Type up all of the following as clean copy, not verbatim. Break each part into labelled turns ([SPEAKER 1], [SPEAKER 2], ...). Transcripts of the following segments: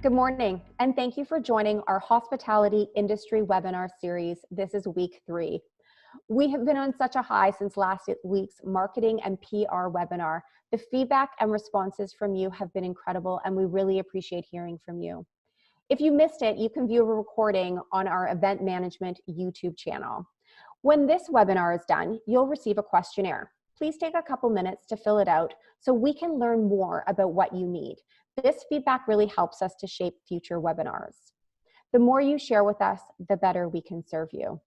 [SPEAKER 1] Good morning, and thank you for joining our hospitality industry webinar series. This is week 3. We have been on such a high since last week's marketing and PR webinar. The feedback and responses from you have been incredible, and we really appreciate hearing from you. If you missed it, you can view a recording on our event management YouTube channel. When this webinar is done, you'll receive a questionnaire. Please take a couple minutes to fill it out so we can learn more about what you need. This feedback really helps us to shape future webinars. The more you share with us, the better we can serve you.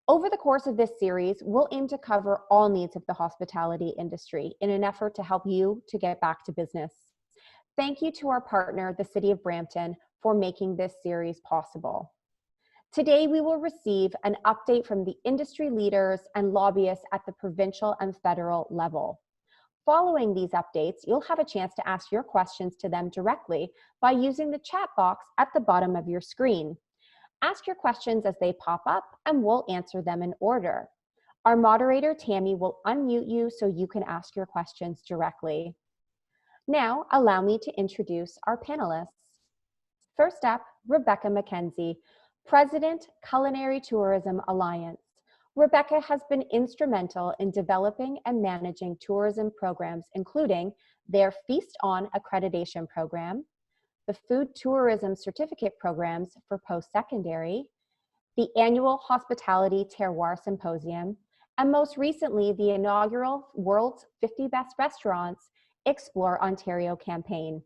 [SPEAKER 1] Over the course of this series, we'll aim to cover all needs of the hospitality industry in an effort to help you to get back to business. Thank you to our partner, the City of Brampton, for making this series possible. Today, we will receive an update from the industry leaders and lobbyists at the provincial and federal level. Following these updates, you'll have a chance to ask your questions to them directly by using the chat box at the bottom of your screen. Ask your questions as they pop up and we'll answer them in order. Our moderator, Tammy, will unmute you so you can ask your questions directly. Now, allow me to introduce our panelists. First up, Rebecca Mackenzie, President, Culinary Tourism Alliance. Rebecca has been instrumental in developing and managing tourism programs, including their Feast On accreditation program, the Food Tourism Certificate programs for post-secondary, the annual Hospitality Terroir Symposium, and most recently, the inaugural World's 50 Best Restaurants Explore Ontario campaign.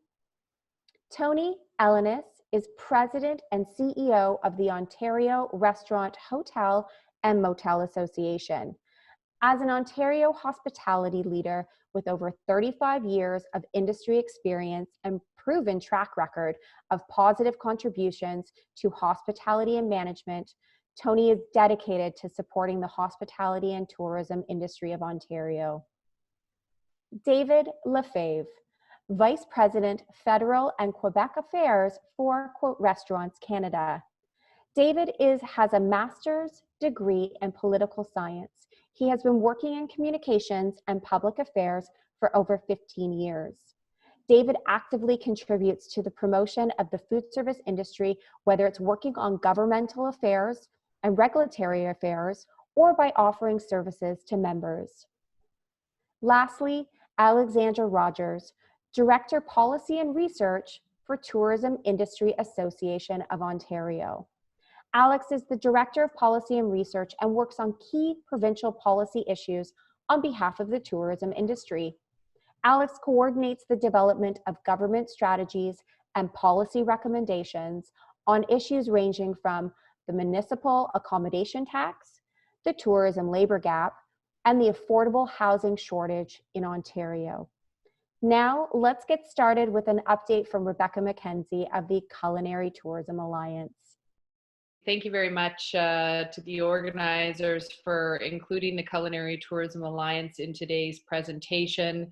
[SPEAKER 1] Tony Elenis is President and CEO of the Ontario Restaurant, Hotel, and Motel Association. As an Ontario hospitality leader with over 35 years of industry experience and proven track record of positive contributions to hospitality and management, Tony is dedicated to supporting the hospitality and tourism industry of Ontario. David Lefebre, Vice President, Federal and Quebec Affairs for Restaurants Canada. David has a master's degree in political science. He has been working in communications and public affairs for over 15 years. David actively contributes to the promotion of the food service industry, whether it's working on governmental affairs and regulatory affairs, or by offering services to members. Lastly, Alexandra Rodgers, Director Policy and Research for Tourism Industry Association of Ontario. Alex is the Director of Policy and Research and works on key provincial policy issues on behalf of the tourism industry. Alex coordinates the development of government strategies and policy recommendations on issues ranging from the municipal accommodation tax, the tourism labor gap, and the affordable housing shortage in Ontario. Now, let's get started with an update from Rebecca Mackenzie of the Culinary Tourism Alliance.
[SPEAKER 2] Thank you very much to the organizers for including the Culinary Tourism Alliance in today's presentation.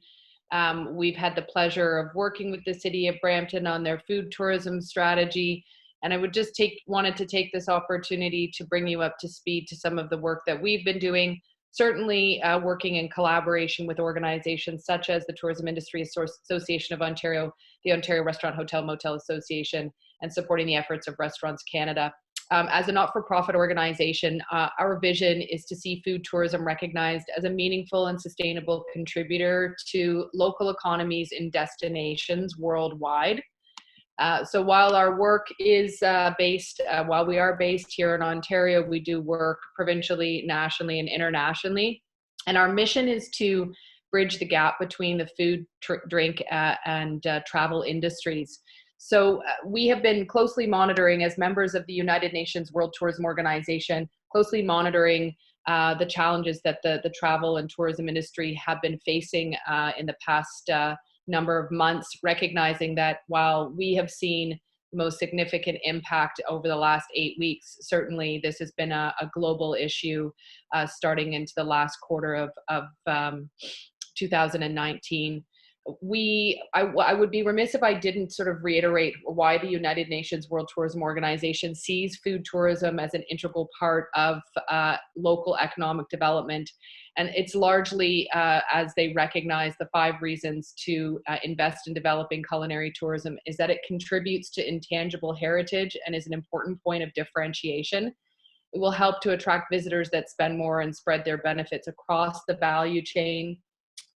[SPEAKER 2] We've had the pleasure of working with the City of Brampton on their food tourism strategy, and I would just wanted to take this opportunity to bring you up to speed to some of the work that we've been doing, certainly working in collaboration with organizations such as the Tourism Industry Association of Ontario, the Ontario Restaurant, Hotel, Motel Association, and supporting the efforts of Restaurants Canada. As a not-for-profit organization, our vision is to see food tourism recognized as a meaningful and sustainable contributor to local economies in destinations worldwide. So while our work is while we are based here in Ontario, we do work provincially, nationally, and internationally. And our mission is to bridge the gap between the food, drink, and travel industries. So we have been closely monitoring, as members of the United Nations World Tourism Organization, closely monitoring the challenges that the travel and tourism industry have been facing in the past number of months, recognizing that while we have seen the most significant impact over the last 8 weeks, certainly this has been a global issue starting into the last quarter of 2019. I would be remiss if I didn't sort of reiterate why the United Nations World Tourism Organization sees food tourism as an integral part of local economic development. And it's largely as they recognize the 5 reasons to invest in developing culinary tourism is that it contributes to intangible heritage and is an important point of differentiation. It will help to attract visitors that spend more and spread their benefits across the value chain,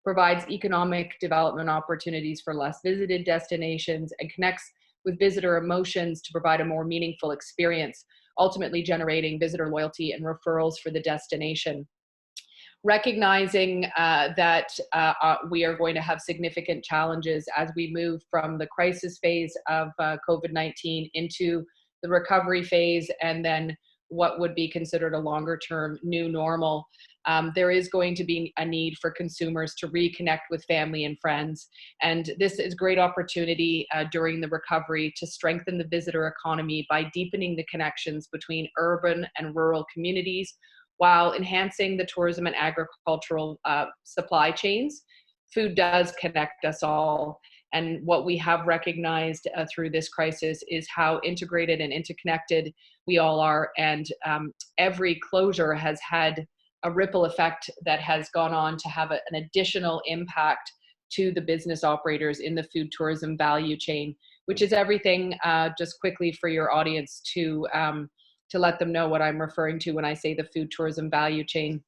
[SPEAKER 2] provides economic development opportunities for less visited destinations, and connects with visitor emotions to provide a more meaningful experience, ultimately generating visitor loyalty and referrals for the destination. Recognizing that we are going to have significant challenges as we move from the crisis phase of COVID-19 into the recovery phase and then what would be considered a longer term new normal. There is going to be a need for consumers to reconnect with family and friends. And this is a great opportunity during the recovery to strengthen the visitor economy by deepening the connections between urban and rural communities while enhancing the tourism and agricultural supply chains. Food does connect us all. And what we have recognized through this crisis is how integrated and interconnected we all are. And every closure has had a ripple effect that has gone on to have an additional impact to the business operators in the food tourism value chain, which is everything, just quickly for your audience to let them know what I'm referring to when I say the food tourism value chain,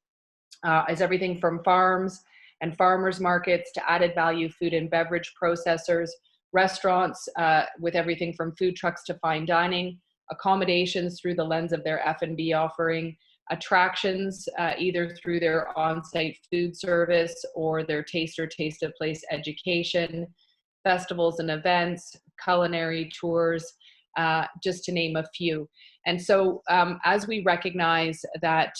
[SPEAKER 2] is everything from farms and farmers markets to added value food and beverage processors, restaurants with everything from food trucks to fine dining, accommodations through the lens of their F&B offering, attractions either through their on-site food service or their taste of place education, festivals and events, culinary tours, just to name a few. And so as we recognize that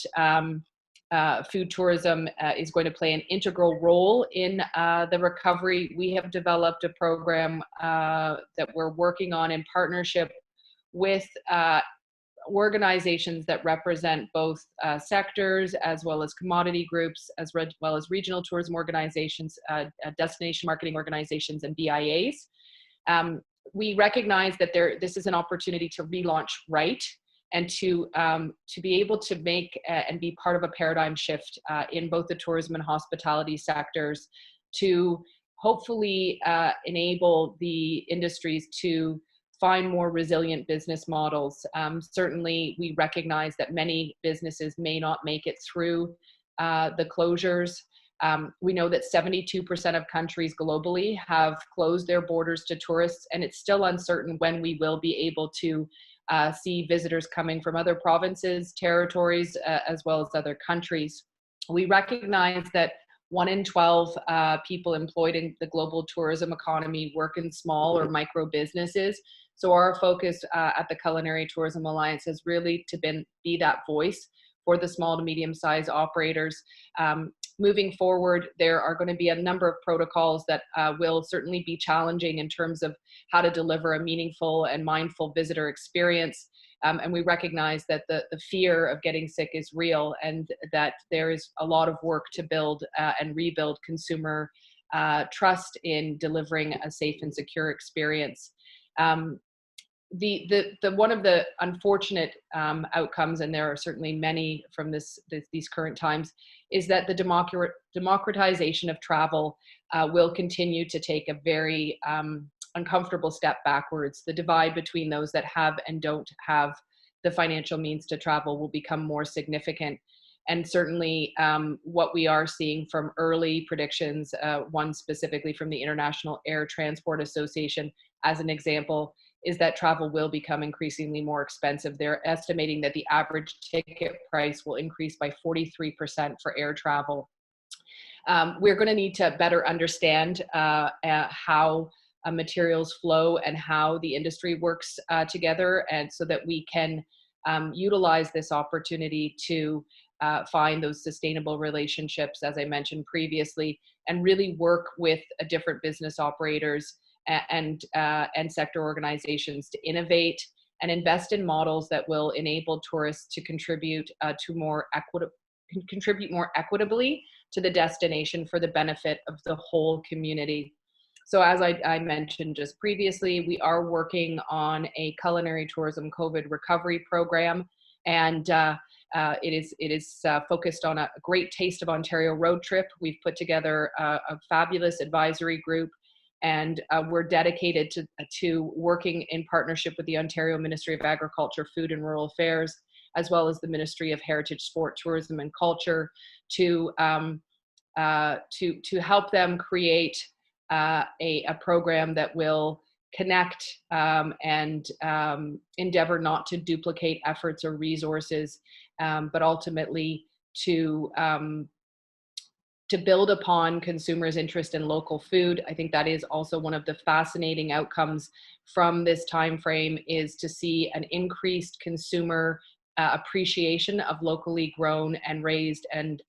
[SPEAKER 2] food tourism is going to play an integral role in the recovery, we have developed a program that we're working on in partnership with organizations that represent both sectors as well as commodity groups, as well as regional tourism organizations, destination marketing organizations, and BIAs. We recognize that this is an opportunity to relaunch right and to be able to make and be part of a paradigm shift in both the tourism and hospitality sectors to hopefully enable the industries to find more resilient business models. Certainly, we recognize that many businesses may not make it through the closures. We know that 72% of countries globally have closed their borders to tourists, and it's still uncertain when we will be able to see visitors coming from other provinces, territories, as well as other countries. We recognize that 1 in 12 people employed in the global tourism economy work in small or micro businesses. So our focus at the Culinary Tourism Alliance has really be that voice for the small to medium-sized operators. Moving forward, there are going to be a number of protocols that will certainly be challenging in terms of how to deliver a meaningful and mindful visitor experience. And we recognize that the fear of getting sick is real and that there is a lot of work to build and rebuild consumer trust in delivering a safe and secure experience. One of the unfortunate outcomes, and there are certainly many from these current times, is that the democratization of travel will continue to take a very uncomfortable step backwards. The divide between those that have and don't have the financial means to travel will become more significant. And certainly what we are seeing from early predictions, one specifically from the International Air Transport Association as an example, is that travel will become increasingly more expensive. They're estimating that the average ticket price will increase by 43% for air travel. We're going to need to better understand how materials flow and how the industry works together, and so that we can utilize this opportunity to find those sustainable relationships, as I mentioned previously, and really work with different business operators and sector organizations to innovate and invest in models that will enable tourists to contribute more equitably to the destination for the benefit of the whole community. So as I mentioned just previously, we are working on a culinary tourism COVID recovery program, and it is focused on a Great Taste of Ontario road trip. We've put together a fabulous advisory group, and we're dedicated to working in partnership with the Ontario Ministry of Agriculture, Food and Rural Affairs, as well as the Ministry of Heritage, Sport, Tourism and Culture, to help them create a program that will connect and endeavor not to duplicate efforts or resources, but ultimately to build upon consumers' interest in local food. I think that is also one of the fascinating outcomes from this time frame, is to see an increased consumer appreciation of locally grown and raised and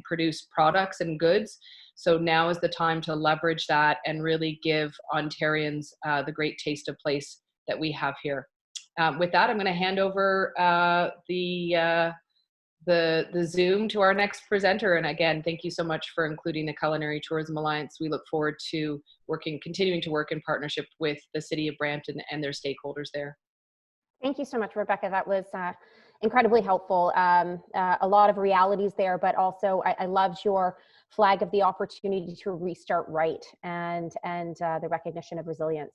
[SPEAKER 2] produced products and goods. So now is the time to leverage that and really give Ontarians the great taste of place that we have here. With that, I'm going to hand over the Zoom to our next presenter. And again, thank you so much for including the Culinary Tourism Alliance. We look forward to continuing to work in partnership with the City of Brampton and their stakeholders there.
[SPEAKER 1] Thank you so much, Rebecca. That was incredibly helpful. A lot of realities there, but also I loved your flag of the opportunity to restart right and the recognition of resilience.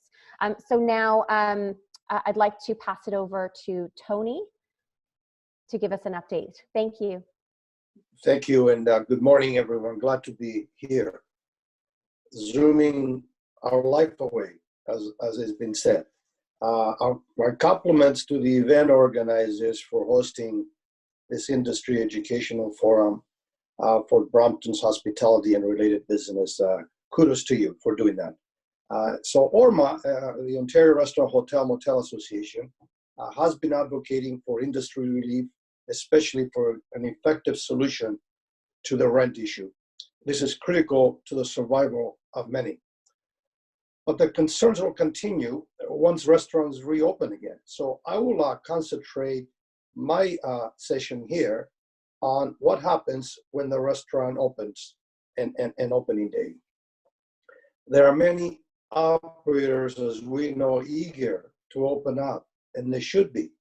[SPEAKER 1] So now I'd like to pass it over to Tony to give us an update. Thank you.
[SPEAKER 3] Thank you, and good morning, everyone. Glad to be here. Zooming our life away, as has been said. My compliments to the event organizers for hosting this industry educational forum for Brampton's hospitality and related business. Kudos to you for doing that. So ORHMA, the Ontario Restaurant Hotel Motel Association, has been advocating for industry relief, especially for an effective solution to the rent issue. This is critical to the survival of many. But the concerns will continue once restaurants reopen again. So I will concentrate my session here on what happens when the restaurant opens and opening day. There are many operators, as we know, eager to open up, and they should be.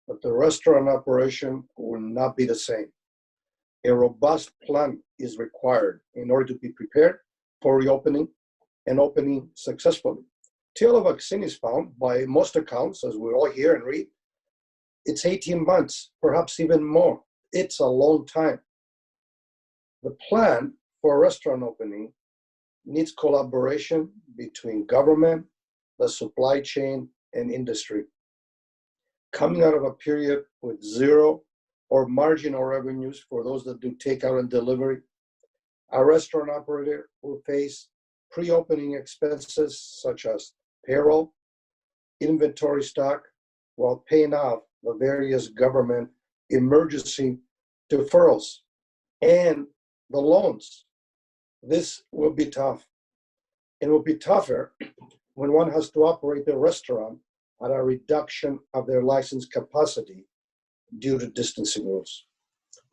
[SPEAKER 3] But the restaurant operation will not be the same. A robust plan is required in order to be prepared for reopening and opening successfully. Till a vaccine is found, by most accounts, as we all hear and read, it's 18 months, perhaps even more. It's a long time. The plan for a restaurant opening needs collaboration between government, the supply chain, and industry. Coming out of a period with zero or marginal revenues for those that do takeout and delivery, a restaurant operator will face pre-opening expenses such as payroll, inventory stock, while paying off the various government emergency deferrals and the loans. This will be tough. It will be tougher when one has to operate the restaurant at a reduction of their license capacity due to distancing rules.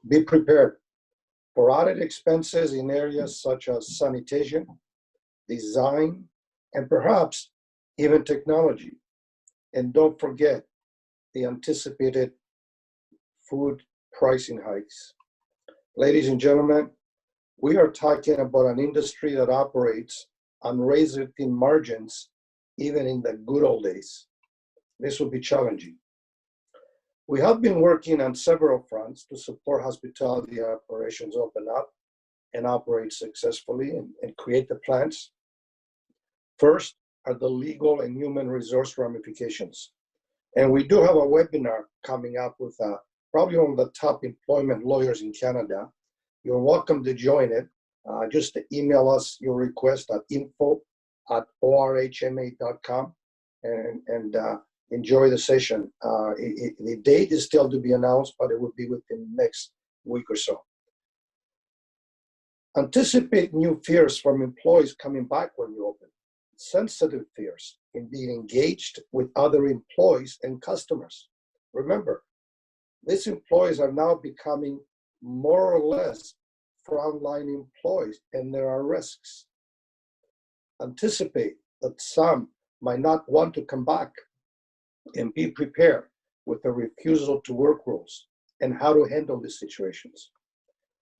[SPEAKER 3] Be prepared for added expenses in areas such as sanitation, design, and perhaps even technology. And don't forget the anticipated food pricing hikes. Ladies and gentlemen, we are talking about an industry that operates on razor-thin margins even in the good old days. This will be challenging. We have been working on several fronts to support hospitality operations open up and operate successfully and create the plans. First are the legal and human resource ramifications. And we do have a webinar coming up with probably one of the top employment lawyers in Canada. You're welcome to join it. Just email us your request at info@orhma.com and enjoy the session. The date is still to be announced, but it will be within the next week or so. Anticipate new fears from employees coming back when you open. Sensitive fears in being engaged with other employees and customers. Remember, these employees are now becoming more or less frontline employees, and there are risks. Anticipate that some might not want to come back, and be prepared with the refusal to work rules and how to handle these situations.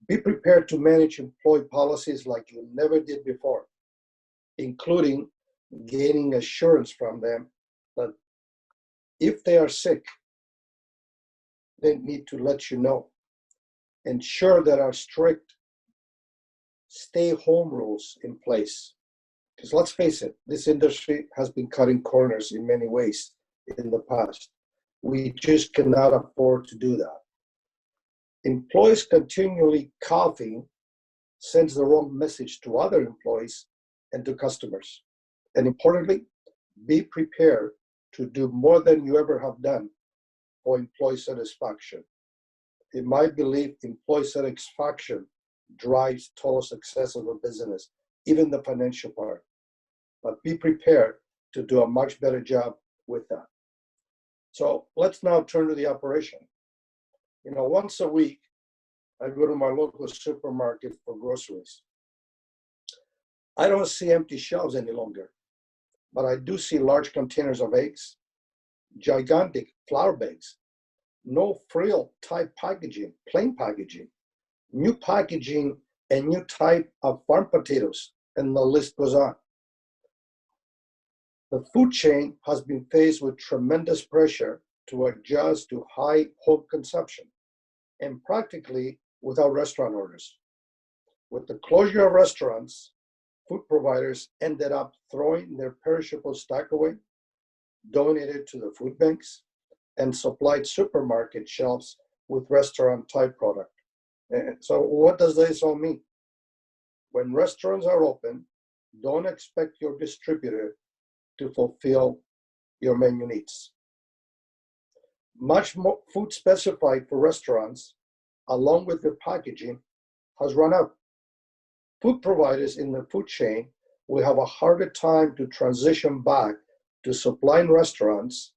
[SPEAKER 3] Be prepared to manage employee policies like you never did before, including gaining assurance from them that if they are sick, they need to let you know. Ensure that our strict stay-home rules in place. Because let's face it, this industry has been cutting corners in many ways in the past. We just cannot afford to do that. Employees continually coughing sends the wrong message to other employees and to customers. And importantly, be prepared to do more than you ever have done for employee satisfaction. In my belief, employee satisfaction drives total success of a business, even the financial part. But be prepared to do a much better job with that. So let's now turn to the operation. Once a week, I go to my local supermarket for groceries. I don't see empty shelves any longer, but I do see large containers of eggs, gigantic flour bags, no frill type packaging, plain packaging, new packaging, and new type of farm potatoes, and the list goes on. The food chain has been faced with tremendous pressure to adjust to high home consumption, and practically without restaurant orders. With the closure of restaurants, food providers ended up throwing their perishable stock away, donated to the food banks, and supplied supermarket shelves with restaurant-type product. And so what does this all mean? When restaurants are open, don't expect your distributor to fulfill your menu needs. Much more food specified for restaurants, along with their packaging, has run out. Food providers in the food chain will have a harder time to transition back to supplying restaurants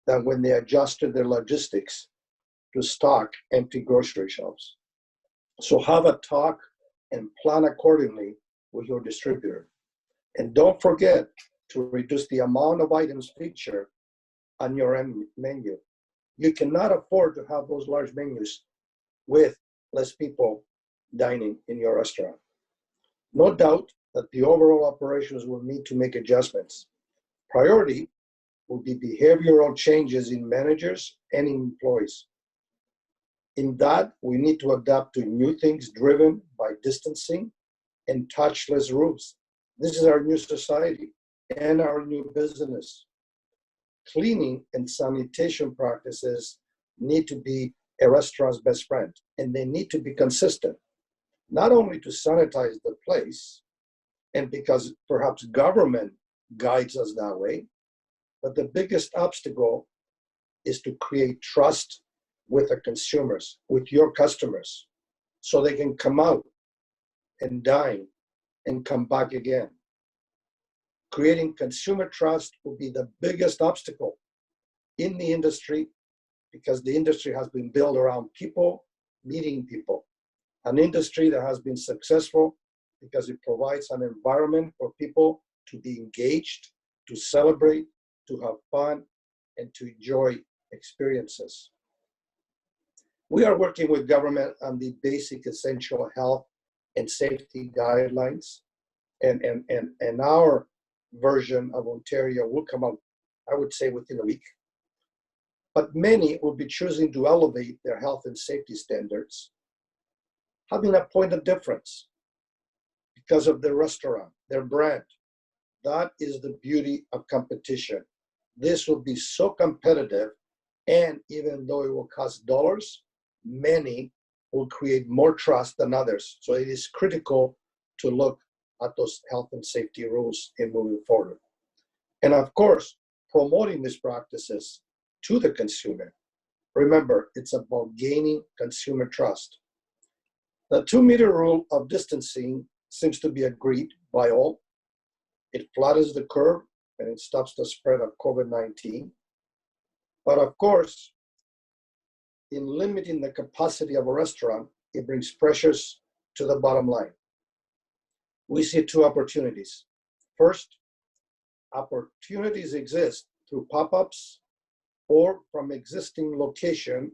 [SPEAKER 3] than when they adjusted their logistics to stock empty grocery shelves. So have a talk and plan accordingly with your distributor. And don't forget to reduce the amount of items featured on your menu. You cannot afford to have those large menus with less people dining in your restaurant. No doubt that the overall operations will need to make adjustments. Priority will be behavioral changes in managers and in employees. In that, we need to adapt to new things driven by distancing and touchless rules. This is our new society and our new business. Cleaning and sanitation practices need to be a restaurant's best friend, and they need to be consistent, not only to sanitize the place, and because perhaps government guides us that way, but the biggest obstacle is to create trust with the consumers, with your customers, so they can come out and dine and come back again. Creating consumer trust will be the biggest obstacle in the industry, because the industry has been built around people meeting people. An industry that has been successful because it provides an environment for people to be engaged, to celebrate, to have fun, and to enjoy experiences. We are working with government on the basic essential health and safety guidelines, and our version of Ontario will come out, I would say, within a week. But many will be choosing to elevate their health and safety standards, having a point of difference because of their restaurant, their brand. That is the beauty of competition. This will be so competitive, and even though it will cost dollars, many will create more trust than others. So it is critical to look at those health and safety rules in moving forward. And of course, promoting these practices to the consumer. Remember, it's about gaining consumer trust. The 2-meter rule of distancing seems to be agreed by all. It flattens the curve and it stops the spread of COVID-19. But of course, in limiting the capacity of a restaurant, it brings pressures to the bottom line. We see 2 opportunities. First, opportunities exist through pop-ups or from existing location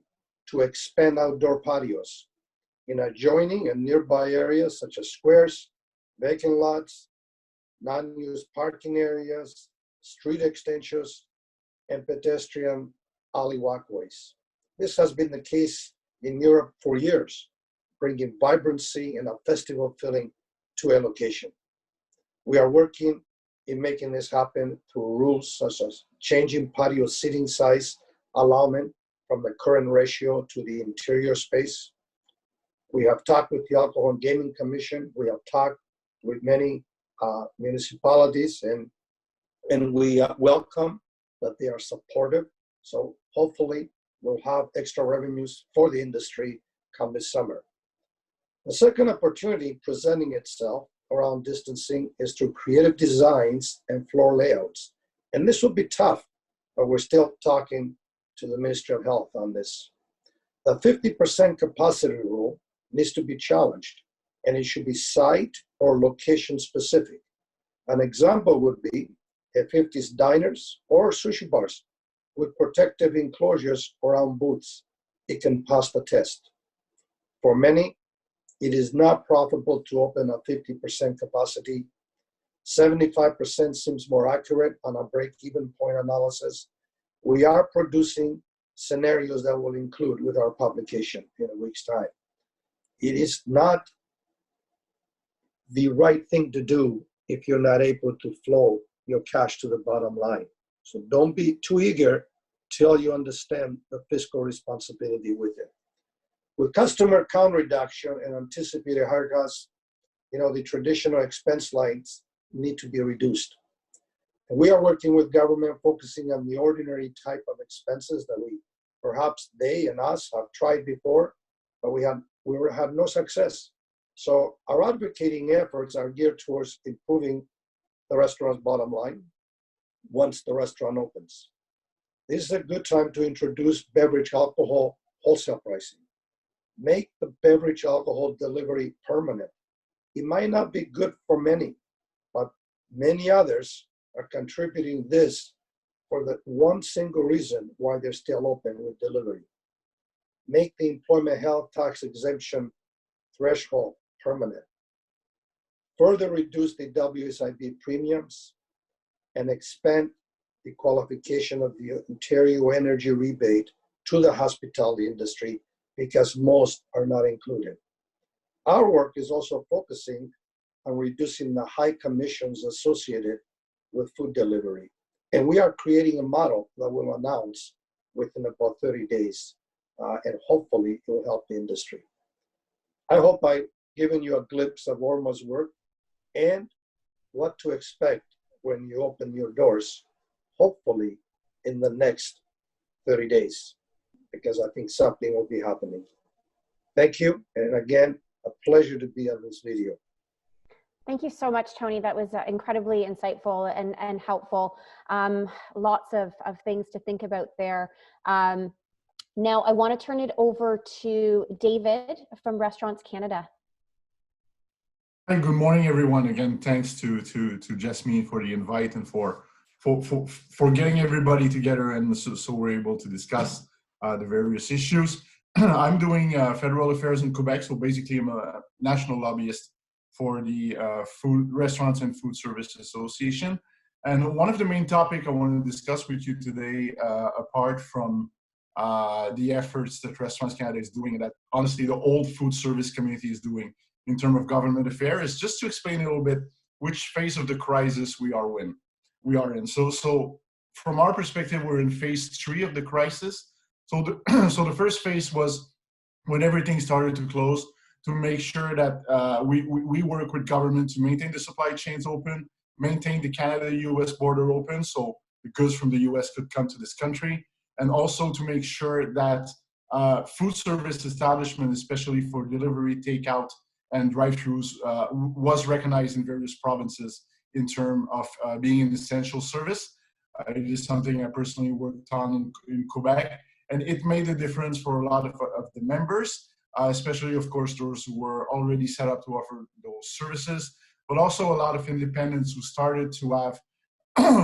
[SPEAKER 3] to expand outdoor patios in adjoining and nearby areas such as squares, vacant lots, non-used parking areas, street extensions, and pedestrian alley walkways. This has been the case in Europe for years, bringing vibrancy and a festival feeling to a location. We are working in making this happen through rules such as changing patio seating size allowance from the current ratio to the interior space. We have talked with the Alcohol and Gaming Commission. We have talked with many municipalities, and we welcome that they are supportive. So hopefully we'll have extra revenues for the industry come this summer. The second opportunity presenting itself around distancing is through creative designs and floor layouts. And this will be tough, but we're still talking to the Ministry of Health on this. The 50% capacity rule needs to be challenged, and it should be site or location specific. An example would be if 50s diners or sushi bars with protective enclosures around booths, it can pass the test. For many, it is not profitable to open a 50% capacity. 75% seems more accurate on a break-even point analysis. We are producing scenarios that will include with our publication in a week's time. It is not the right thing to do if you're not able to flow your cash to the bottom line. So don't be too eager till you understand the fiscal responsibility with it. With customer count reduction and anticipated higher costs, the traditional expense lines need to be reduced. And we are working with government focusing on the ordinary type of expenses that perhaps they and us have tried before, but we had no success. So our advocating efforts are geared towards improving the restaurant's bottom line once the restaurant opens. This is a good time to introduce beverage alcohol wholesale pricing. Make the beverage alcohol delivery permanent. It might not be good for many, but many others are contributing this for the one single reason why they're still open with delivery. Make the employment health tax exemption threshold permanent. Further reduce the WSIB premiums and expand the qualification of the Ontario Energy Rebate to the hospitality industry because most are not included. Our work is also focusing on reducing the high commissions associated with food delivery. And we are creating a model that we'll announce within about 30 days. And hopefully it will help the industry. I hope I've given you a glimpse of ORHMA's work and what to expect when you open your doors, hopefully in the next 30 days, because I think something will be happening. Thank you. And again, a pleasure to be on this video.
[SPEAKER 1] Thank you so much, Tony. That was incredibly insightful and helpful. Lots of things to think about there. Now I want to turn it over to David from Restaurants Canada.
[SPEAKER 4] Hi, good morning, everyone. Again, thanks to Jasmine for the invite and for getting everybody together, and so we're able to discuss the various issues. I'm doing federal affairs in Quebec, so basically I'm a national lobbyist for the Food Restaurants and Food Service Association. And one of the main topics I want to discuss with you today, apart from the efforts that Restaurants Canada is doing, that honestly the old food service community is doing in terms of government affairs, is just to explain a little bit which phase of the crisis we are in. So from our perspective, we're in phase 3 of the crisis. So the first phase was when everything started to close, to make sure that we work with government to maintain the supply chains open, maintain the Canada-US border open, so the goods from the US could come to this country, and also to make sure that food service establishment, especially for delivery, takeout, and drive-thrus, was recognized in various provinces in terms of being an essential service. It is something I personally worked on in Quebec, and it made a difference for a lot of the members, especially, of course, those who were already set up to offer those services. but also a lot of independents who started to have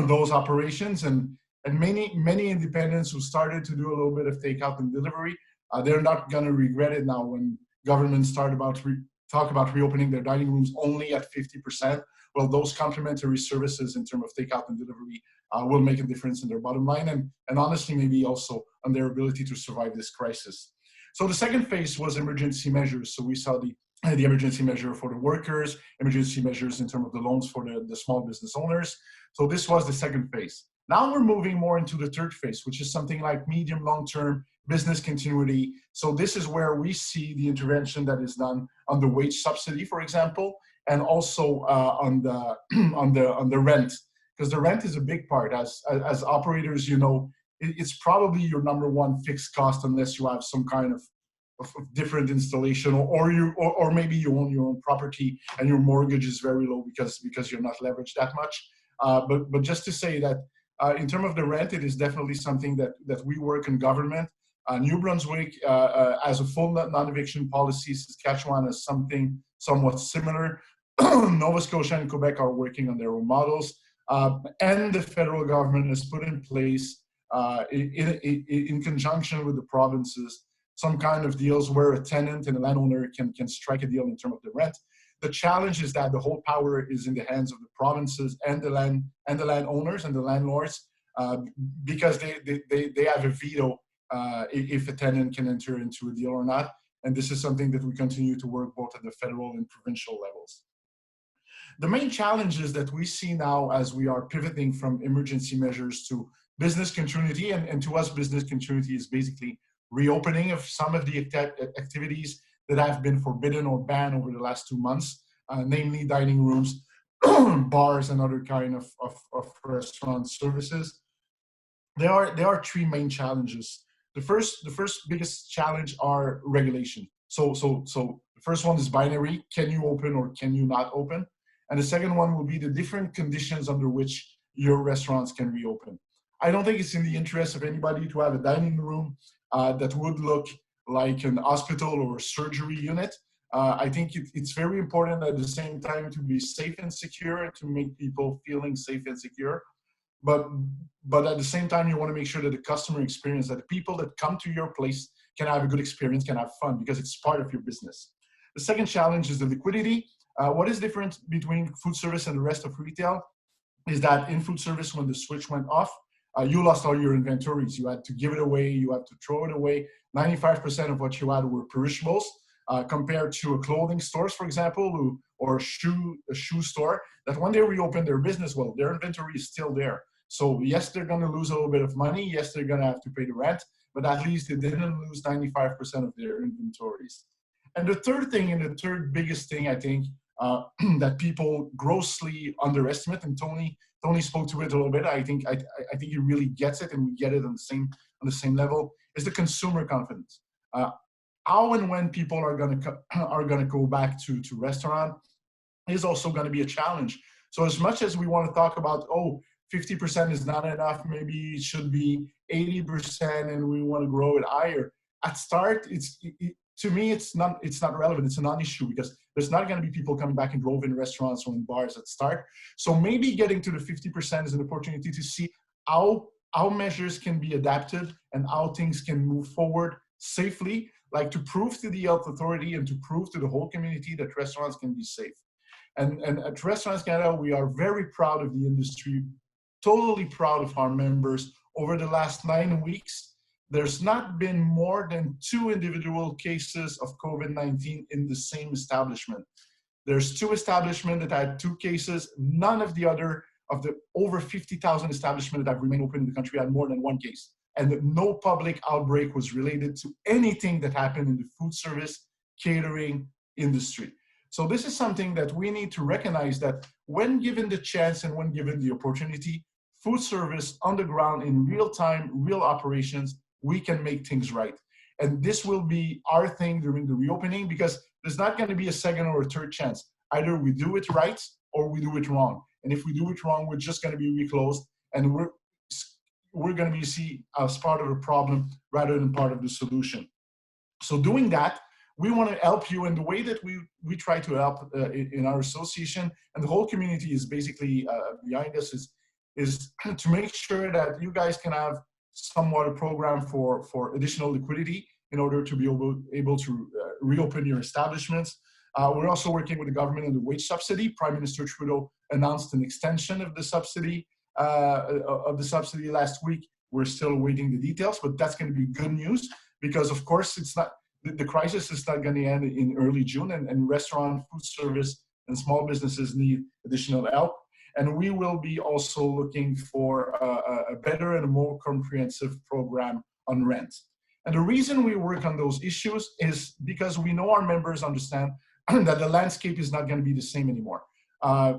[SPEAKER 4] those operations, and many independents who started to do a little bit of takeout and delivery. They're not going to regret it now when governments talk about reopening their dining rooms only at 50%. Well, those complementary services in terms of takeout and delivery will make a difference in their bottom line, and honestly, maybe also on their ability to survive this crisis. So the second phase was emergency measures. So we saw the emergency measure for the workers, emergency measures in terms of the loans for the small business owners. So this was the second phase. Now we're moving more into the third phase, which is something like medium, long-term business continuity. So this is where we see the intervention that is done on the wage subsidy, for example, and also on the on the rent, because the rent is a big part. As operators, you know, it's probably your number one fixed cost unless you have some kind of different installation, or maybe you own your own property and your mortgage is very low because you're not leveraged that much. But just to say that in terms of the rent, it is definitely something that we work in government. New Brunswick has a full non-eviction policy. Saskatchewan has something somewhat similar. Nova Scotia and Quebec are working on their own models. And the federal government has put in place, in conjunction with the provinces, some kind of deals where a tenant and a landowner can strike a deal in terms of the rent. The challenge is that the whole power is in the hands of the provinces and the landowners and the landlords, because they have a veto if a tenant can enter into a deal or not. And this is something that we continue to work both at the federal and provincial levels. The main challenges that we see now as we are pivoting from emergency measures to business continuity, and to us, business continuity is basically reopening of some of the activities that have been forbidden or banned over the last 2 months, namely dining rooms, bars, and other kind of restaurant services. There are three main challenges. The first biggest challenge are regulation. So the first one is binary: can you open or can you not open? And the second one will be the different conditions under which your restaurants can reopen. I don't think it's in the interest of anybody to have a dining room that would look like an hospital or a surgery unit. I think it's very important at the same time to be safe and secure, and to make people feeling safe and secure. But at the same time, you want to make sure that the customer experience, that the people that come to your place can have a good experience, can have fun, because it's part of your business. The second challenge is the liquidity. What is different between food service and the rest of retail is that in food service, when the switch went off, you lost all your inventories. You had to give it away. You had to throw it away. 95% of what you had were perishables, compared to a clothing stores, for example, or a shoe store, that when they reopen their business, well, their inventory is still there. So yes, they're going to lose a little bit of money. Yes, they're going to have to pay the rent, but at least they didn't lose 95% of their inventories. And the third thing, and the third biggest thing, I think, that people grossly underestimate, and Tony spoke to it a little bit. I think he really gets it, and we get it on the same level, is the consumer confidence. How and when people are gonna go back to restaurant is also going to be a challenge. So as much as we want to talk about, 50% is not enough, maybe it should be 80%, and we want to grow it higher. At start, to me, it's not relevant. It's a non-issue, because there's not going to be people coming back in drove in restaurants or in bars at start. So maybe getting to the 50% is an opportunity to see how measures can be adapted and how things can move forward safely, like to prove to the health authority and to prove to the whole community that restaurants can be safe. And at Restaurants Canada, we are very proud of the industry, totally proud of our members. Over the last 9 weeks, there's not been more than 2 individual cases of COVID-19 in the same establishment. There's 2 establishments that had 2 cases. None of the other of the over 50,000 establishments that have remained open in the country had more than 1 case. And no public outbreak was related to anything that happened in the food service, catering industry. So this is something that we need to recognize, that when given the chance and when given the opportunity, food service on the ground in real time, real operations, we can make things right. And this will be our thing during the reopening, because there's not going to be a second or a third chance. Either we do it right or we do it wrong. And if we do it wrong, we're just going to be reclosed, and we're going to be seen as part of the problem rather than part of the solution. So doing that, we want to help you. And the way that we try to help in our association, and the whole community is basically behind us, is to make sure that you guys can have somewhat a program for additional liquidity in order to be able to reopen your establishments. We're also working with the government on the wage subsidy. Prime Minister Trudeau announced an extension of the subsidy last week. We're still awaiting the details, but that's going to be good news because, of course, it's not the crisis is not going to end in early June, and restaurant, food service, and small businesses need additional help. And we will be also looking for a better and a more comprehensive program on rent. And the reason we work on those issues is because we know our members understand that the landscape is not going to be the same anymore.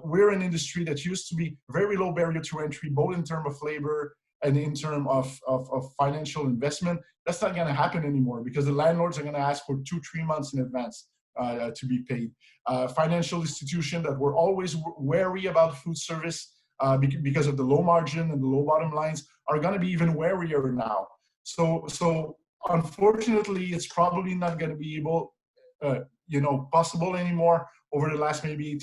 [SPEAKER 4] We're an industry that used to be very low barrier to entry, both in terms of labor and in terms of financial investment. That's not going to happen anymore because the landlords are going to ask for 2-3 months in advance to be paid. Financial institutions that were always wary about food service because of the low margin and the low bottom lines are going to be even warier now. So unfortunately, it's probably not going to be possible anymore over the last maybe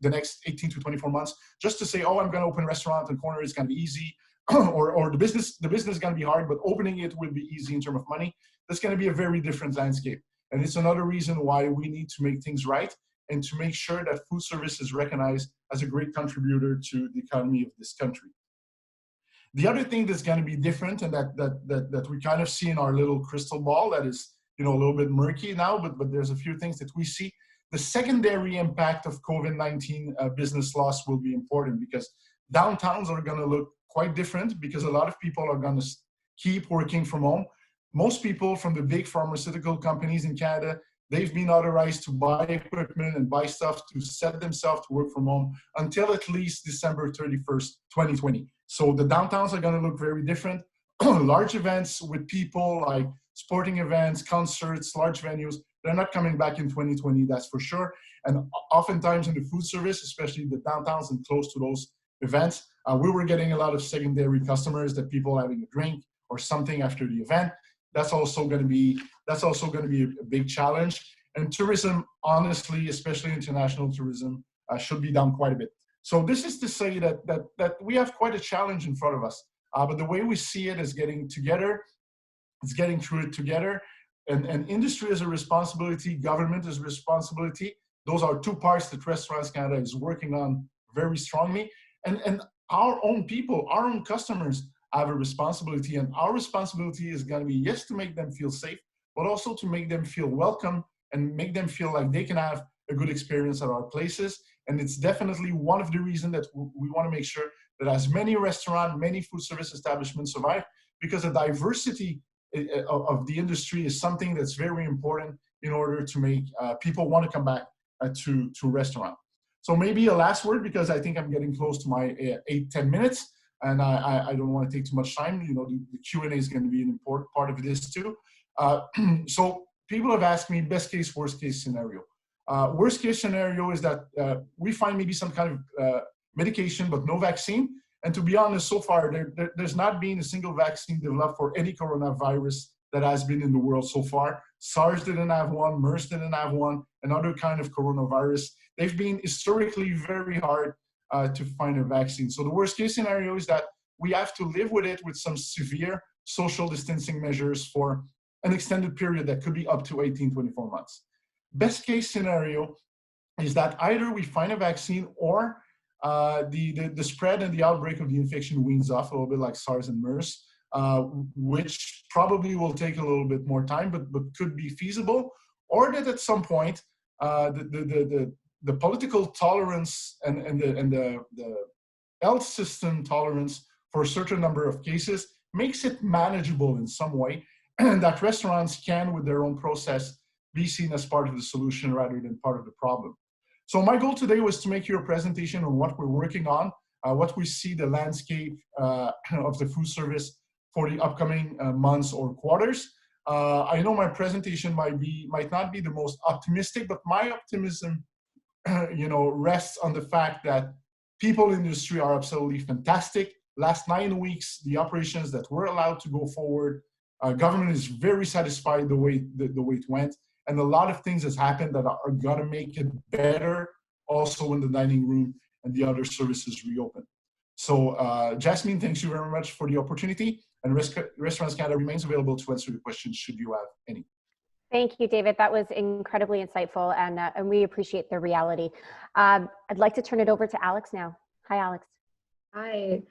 [SPEAKER 4] the next 18 to 24 months, just to say, oh, I'm going to open a restaurant and corner is going to be easy, or the business is going to be hard, but opening it will be easy in terms of money. That's going to be a very different landscape. And it's another reason why we need to make things right and to make sure that food service is recognized as a great contributor to the economy of this country. The other thing that's going to be different, and that we kind of see in our little crystal ball that is a little bit murky now, but there's a few things that we see. The secondary impact of COVID-19 business loss will be important because downtowns are going to look quite different because a lot of people are going to keep working from home. Most people from the big pharmaceutical companies in Canada, they've been authorized to buy equipment and buy stuff to set themselves to work from home until at least December 31st, 2020. So the downtowns are going to look very different. Large events with people like sporting events, concerts, large venues, they're not coming back in 2020, that's for sure. And oftentimes in the food service, especially the downtowns and close to those events, we were getting a lot of secondary customers, that people having a drink or something after the event. That's also going to be a big challenge. And tourism, honestly, especially international tourism, should be down quite a bit. So this is to say that we have quite a challenge in front of us. But the way we see it is getting together. It's getting through it together. And industry is a responsibility, government is a responsibility. Those are two parts that Restaurants Canada is working on very strongly. And our own people, our own customers have a responsibility. And our responsibility is going to be, yes, to make them feel safe, but also to make them feel welcome and make them feel like they can have a good experience at our places. And it's definitely one of the reasons that we want to make sure that as many restaurants, many food service establishments survive, because the diversity of the industry is something that's very important in order to make people want to come back to restaurant. So maybe a last word, because I think I'm getting close to my 8-10 minutes, and I don't want to take too much time. The Q&A is going to be an important part of this too. So people have asked me best case, worst case scenario. Worst case scenario is that we find maybe some kind of medication, but no vaccine. And to be honest, so far, there's not been a single vaccine developed for any coronavirus that has been in the world so far. SARS didn't have one, MERS didn't have one, another kind of coronavirus. They've been historically very hard to find a vaccine. So the worst case scenario is that we have to live with it with some severe social distancing measures for an extended period that could be up to 18-24 months. Best case scenario is that either we find a vaccine or the spread and the outbreak of the infection weans off a little bit like SARS and MERS, which probably will take a little bit more time, but could be feasible, or that at some point the political tolerance and the health system tolerance for a certain number of cases makes it manageable in some way, and that restaurants can, with their own process, be seen as part of the solution rather than part of the problem. So my goal today was to make you a presentation on what we're working on, what we see the landscape of the food service for the upcoming months or quarters. I know my presentation might not be the most optimistic, but my optimism, rests on the fact that people in the industry are absolutely fantastic. Last 9 weeks, the operations that were allowed to go forward, government is very satisfied the way it went. and a lot of things has happened that are gonna make it better also when the dining room and the other services reopen. So Jasmine, thanks you very much for the opportunity, and Restaurants Canada remains available to answer your questions should you have any.
[SPEAKER 1] Thank you, David. That was incredibly insightful, and we appreciate the reality. I'd like to turn it over to Alex now. Hi, Alex.
[SPEAKER 5] Hi.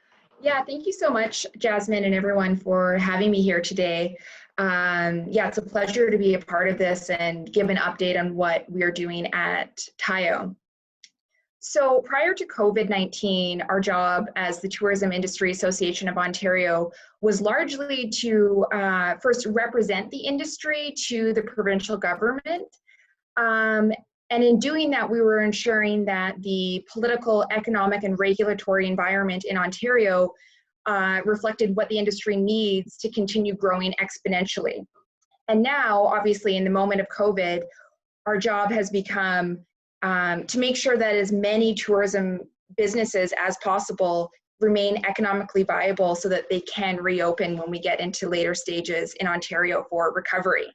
[SPEAKER 5] Yeah, thank you so much, Jasmine, and everyone for having me here today. Yeah, it's a pleasure to be a part of this and give an update on what we're doing at TIO. So prior to COVID-19, our job as the Tourism Industry Association of Ontario was largely to first represent the industry to the provincial government. And in doing that, we were ensuring that the political, economic, and regulatory environment in Ontario reflected what the industry needs to continue growing exponentially. And now, obviously, in the moment of COVID, our job has become to make sure that as many tourism businesses as possible remain economically viable so that they can reopen when we get into later stages in Ontario for recovery.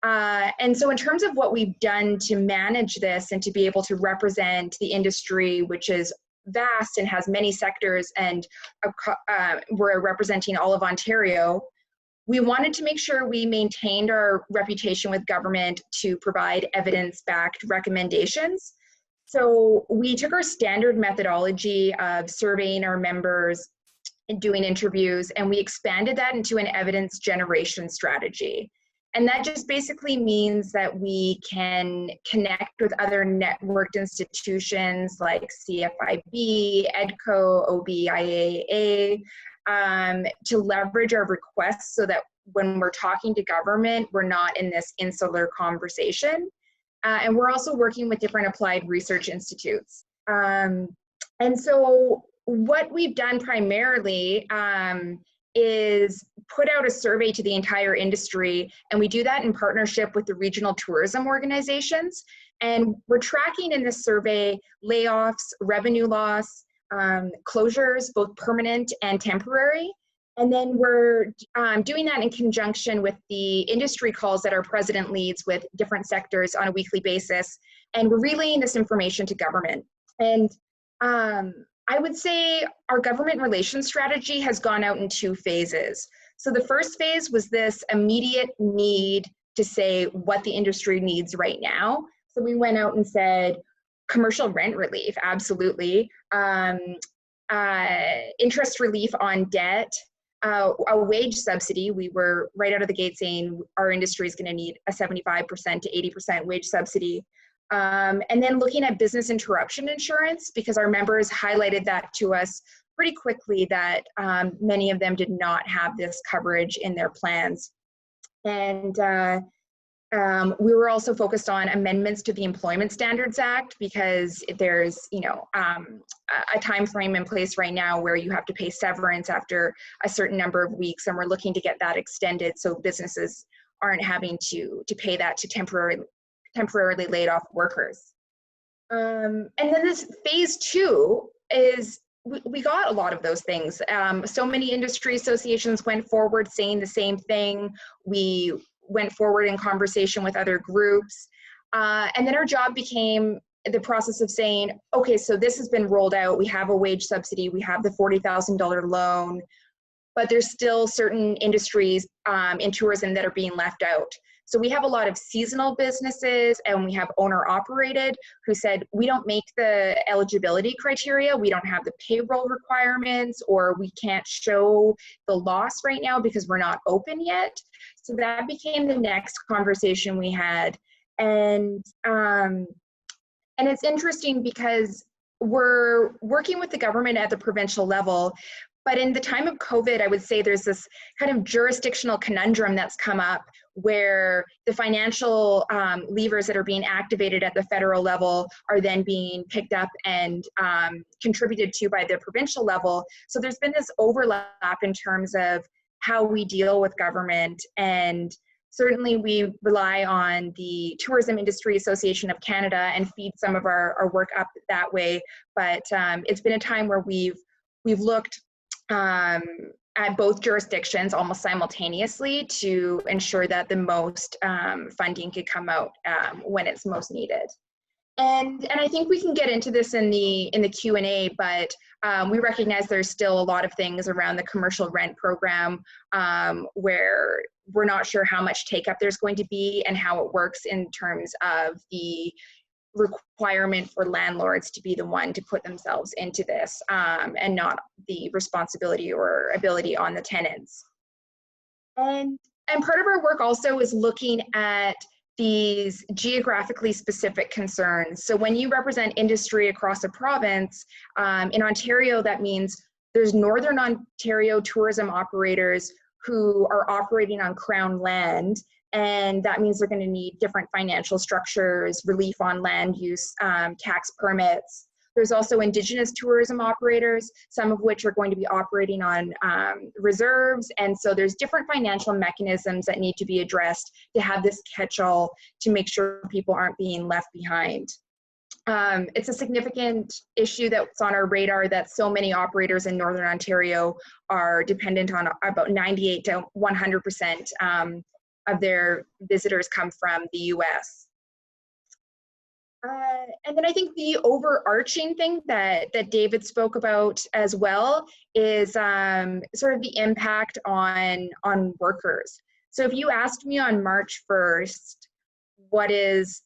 [SPEAKER 5] And so in terms of what we've done to manage this and to be able to represent the industry, which is vast and has many sectors, and we're representing all of Ontario, we wanted to make sure we maintained our reputation with government to provide evidence-backed recommendations. So we took our standard methodology of surveying our members and doing interviews, and we expanded that into an evidence generation strategy. And that just basically means that we can connect with other networked institutions like CFIB, EDCO, OBIAA, to leverage our requests so that when we're talking to government, we're not in this insular conversation. And we're also working with different applied research institutes. And so what we've done primarily is put out a survey to the entire industry, and we do that in partnership with the regional tourism organizations. And we're tracking in this survey layoffs, revenue loss, closures, both permanent and temporary. And then we're doing that in conjunction with the industry calls that our president leads with different sectors on a weekly basis. And we're relaying this information to government. And I would say our government relations strategy has gone out in two phases. So the first phase was this immediate need to say what the industry needs right now. So we went out and said, commercial rent relief, absolutely. Interest relief on debt, a wage subsidy. We were right out of the gate saying our industry is going to need a 75% to 80% wage subsidy. And then looking at business interruption insurance, because our members highlighted that to us pretty quickly that many of them did not have this coverage in their plans. And we were also focused on amendments to the Employment Standards Act, because there's, a time frame in place right now where you have to pay severance after a certain number of weeks, and we're looking to get that extended so businesses aren't having to pay that to temporarily laid off workers. And then this phase two is we got a lot of those things. So many industry associations went forward saying the same thing. We went forward in conversation with other groups. And then our job became the process of saying, okay, so this has been rolled out. We have a wage subsidy. We have the $40,000 loan, but there's still certain industries in tourism that are being left out. So we have a lot of seasonal businesses, and we have owner operated who said, we don't make the eligibility criteria. We don't have the payroll requirements, or we can't show the loss right now because we're not open yet. So that became the next conversation we had. And it's interesting because we're working with the government at the provincial level, but in the time of COVID, I would say there's this kind of jurisdictional conundrum that's come up where the financial levers that are being activated at the federal level are then being picked up and contributed to by the provincial level. So there's been this overlap in terms of how we deal with government. And certainly we rely on the Tourism Industry Association of Canada and feed some of our work up that way. But it's been a time where we've looked at both jurisdictions almost simultaneously to ensure that the most funding could come out when it's most needed. And I think we can get into this in the Q&A, but we recognize there's still a lot of things around the commercial rent program where we're not sure how much take-up there's going to be and how it works in terms of the requirement for landlords to be the one to put themselves into this and not the responsibility or ability on the tenants. And part of our work also is looking at these geographically specific concerns. So when you represent industry across a province, in Ontario, that means there's Northern Ontario tourism operators who are operating on Crown land, and that means they're going to need different financial structures, relief on land use, tax permits. There's also Indigenous tourism operators, some of which are going to be operating on reserves. And so there's different financial mechanisms that need to be addressed to have this catch-all to make sure people aren't being left behind. It's a significant issue that's on our radar that so many operators in Northern Ontario are dependent on. About 98 to 100% of their visitors come from the US. And then I think the overarching thing that David spoke about as well is sort of the impact on workers. So if you asked me on March 1st, what is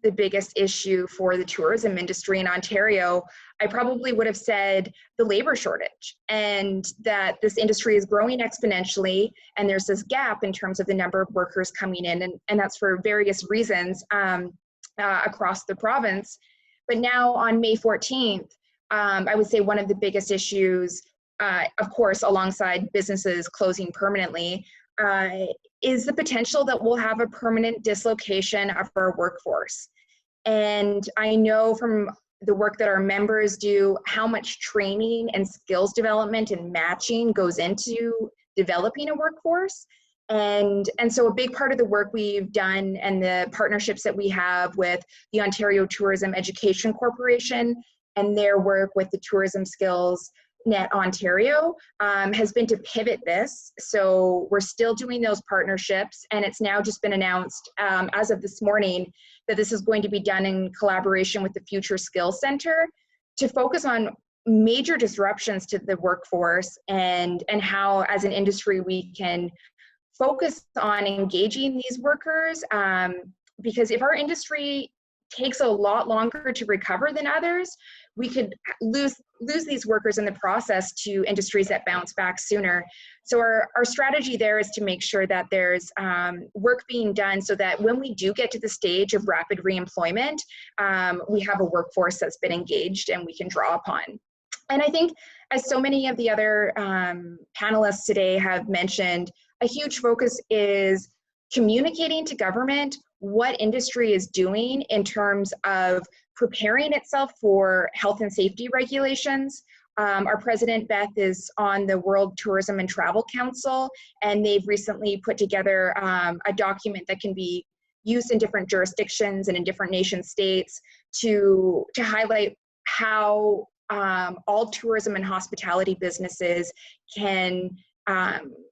[SPEAKER 5] the biggest issue for the tourism industry in Ontario, I probably would have said the labor shortage, and that this industry is growing exponentially, and there's this gap in terms of the number of workers coming in, and that's for various reasons across the province. But now on May 14th, I would say one of the biggest issues, of course, alongside businesses closing permanently, is the potential that we'll have a permanent dislocation of our workforce. And I know from the work that our members do, how much training and skills development and matching goes into developing a workforce. And so a big part of the work we've done and the partnerships that we have with the Ontario Tourism Education Corporation and their work with the Tourism Skills Net Ontario has been to pivot this. So we're still doing those partnerships, and it's now just been announced as of this morning that this is going to be done in collaboration with the Future Skills Center to focus on major disruptions to the workforce and how as an industry we can focus on engaging these workers, because if our industry takes a lot longer to recover than others, we could lose these workers in the process to industries that bounce back sooner. So our strategy there is to make sure that there's work being done so that when we do get to the stage of rapid reemployment, we have a workforce that's been engaged and we can draw upon. And I think, as so many of the other panelists today have mentioned, a huge focus is communicating to government what industry is doing in terms of preparing itself for health and safety regulations. Our president, Beth, is on the World Tourism and Travel Council, and they've recently put together a document that can be used in different jurisdictions and in different nation states to highlight how all tourism and hospitality businesses can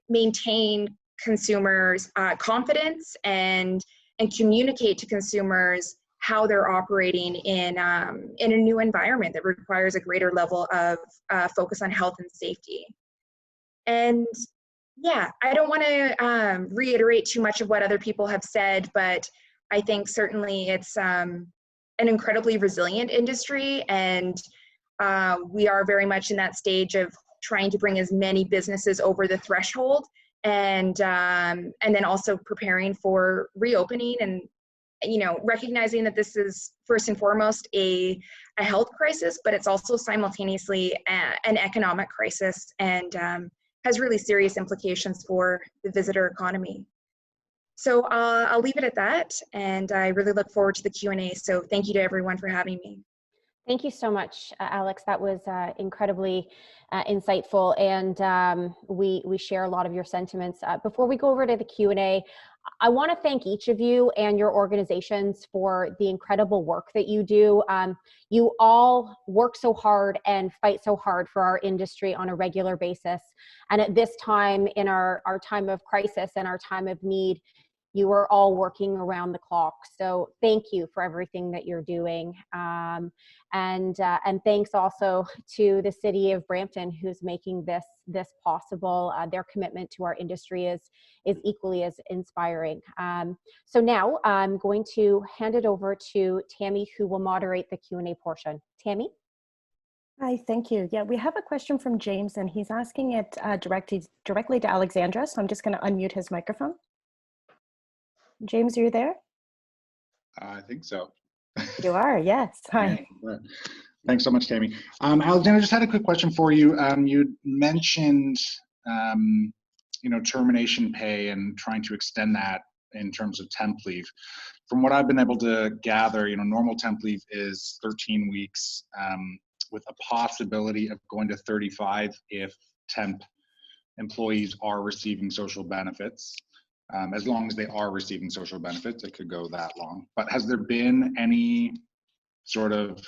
[SPEAKER 5] maintain consumers' confidence and communicate to consumers how they're operating in a new environment that requires a greater level of focus on health and safety. And yeah, I don't want to reiterate too much of what other people have said, but I think certainly it's an incredibly resilient industry, and we are very much in that stage of trying to bring as many businesses over the threshold, and then also preparing for reopening, and recognizing that this is first and foremost a health crisis, but it's also simultaneously an economic crisis, and has really serious implications for the visitor economy. So I'll leave it at that, and I really look forward to the Q&A. So thank you to everyone for having me.
[SPEAKER 1] Thank you so much, Alex. That was incredibly insightful, and we share a lot of your sentiments. Before we go over to the Q&A, I want to thank each of you and your organizations for the incredible work that you do. You all work so hard and fight so hard for our industry on a regular basis. And at this time, in our time of crisis and our time of need, you are all working around the clock. So thank you for everything that you're doing. And thanks also to the City of Brampton, who's making this possible. Their commitment to our industry is equally as inspiring. So now I'm going to hand it over to Tammy, who will moderate the Q&A portion. Tammy?
[SPEAKER 6] Hi, thank you. Yeah, we have a question from James, and he's asking it directly to Alexandra, so I'm just going to unmute his microphone. James, are you there?
[SPEAKER 7] I think so.
[SPEAKER 6] You are, yes. Hi.
[SPEAKER 7] Yeah. Thanks so much, Tammy. Alexandra, just had a quick question for you. You mentioned, termination pay and trying to extend that in terms of temp leave. From what I've been able to gather, normal temp leave is 13 weeks with a possibility of going to 35 if temp employees are receiving social benefits. As long as they are receiving social benefits, it could go that long. But has there been any sort of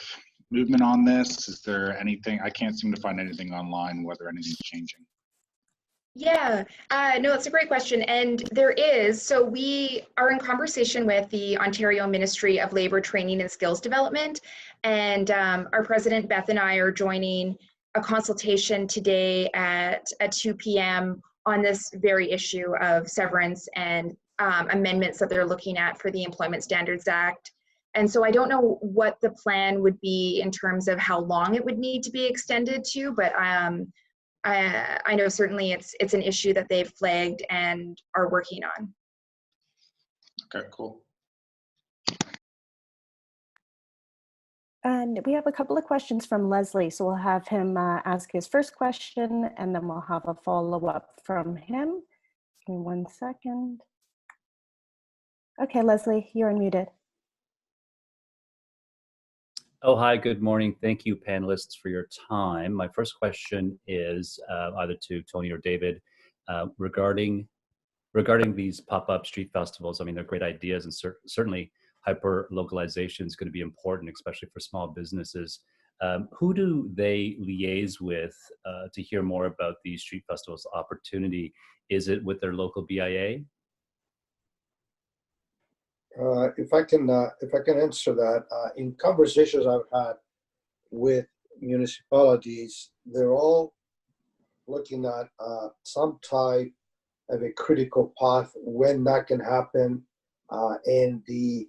[SPEAKER 7] movement on this? Is there anything? I can't seem to find anything online whether anything's changing.
[SPEAKER 5] Yeah, no, it's a great question. And there is, so we are in conversation with the Ontario Ministry of Labour Training and Skills Development. And our president, Beth, and I are joining a consultation today at 2 p.m. on this very issue of severance and amendments that they're looking at for the Employment Standards Act. And so I don't know what the plan would be in terms of how long it would need to be extended to, but I know certainly it's an issue that they've flagged and are working on.
[SPEAKER 7] Okay, cool.
[SPEAKER 6] And we have a couple of questions from Leslie, so we'll have him ask his first question, and then we'll have a follow-up from him. Give me 1 second. Okay, Leslie, you're unmuted.
[SPEAKER 8] Oh, hi, good morning. Thank you, panelists, for your time. My first question is either to Tony or David regarding these pop-up street festivals. I mean, they're great ideas, and certainly hyper-localization is going to be important, especially for small businesses. Who do they liaise with to hear more about these street festivals opportunity? Is it with their local BIA?
[SPEAKER 3] If I can answer that, in conversations I've had with municipalities, they're all looking at some type of a critical path when that can happen, and the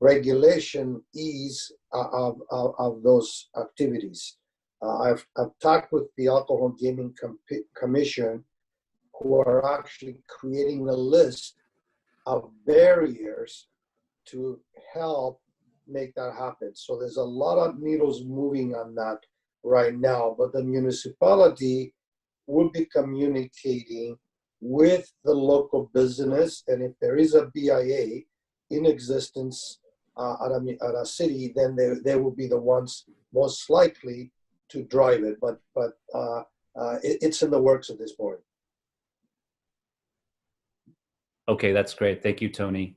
[SPEAKER 3] regulation ease of those activities. I've talked with the Alcohol Gaming Commission, who are actually creating a list of barriers to help make that happen. So there's a lot of needles moving on that right now, but the municipality will be communicating with the local business, and if there is a BIA in existence at a city, then they will be the ones most likely to drive it. But it's in the works at this point.
[SPEAKER 8] Okay, that's great. Thank you, Tony.